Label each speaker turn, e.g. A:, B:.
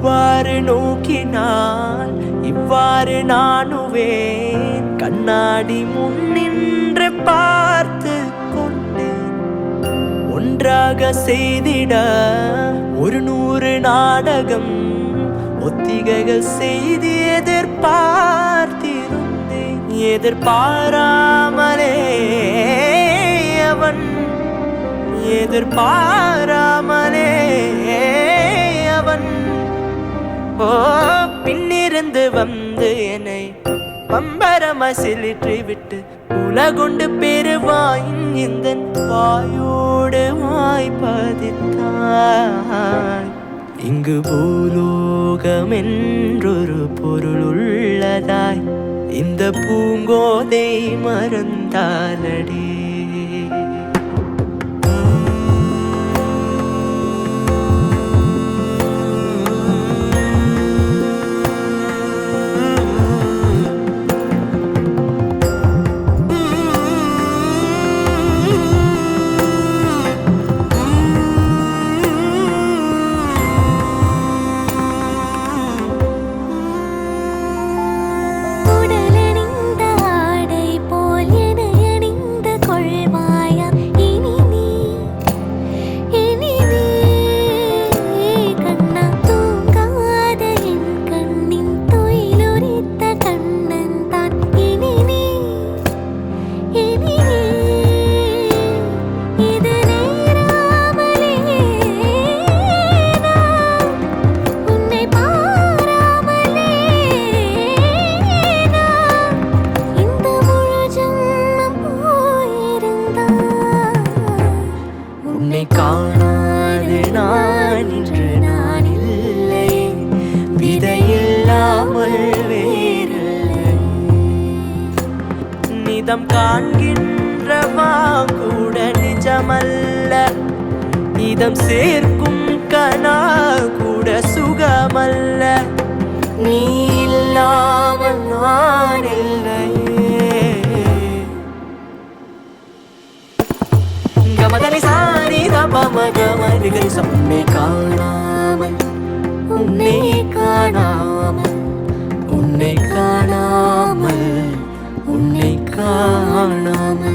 A: அவ்வாறு நோக்கினால் இவ்வாறு நானுவேன். கண்ணாடி முன்னின்று பார்த்து கொண்டேன். ஒன்றாக செய்திட 100 நாடகம் ஒத்திகைகள் செய்து எதிர்பார்த்திருந்தேன். எதிர்பாராமலே அவன் எதிர்பாராமலே அவன் பின்னிருந்து வந்து என்னை பம்பரமாய் சிலிற்றி விட்டு உலகுண்டு பெருவாயின் இந்த வாயோடு வாய்ப்பதித்தாய். இங்கு பூலோகம் என்றொரு பொருள் உள்ளதாய் இந்த பூங்கோதை மறந்தாலடி. உன்னை காணாது நான் இன்று நான் இல்லை. விதையில்லாமல் வேறில்லை. நிதம் காண்கின்றவா கூட நிஜமல்ல. இதம் சேர்க்கும் கனா கூட சுகமல்ல. நீ இல்லாமல் நான் இல்லை. கமதலை சாரி தபமகமரிகரி உன்னை காணாமல் உன்னை காணாமல் உன்னை காணாமல் உன்னை காணாமல்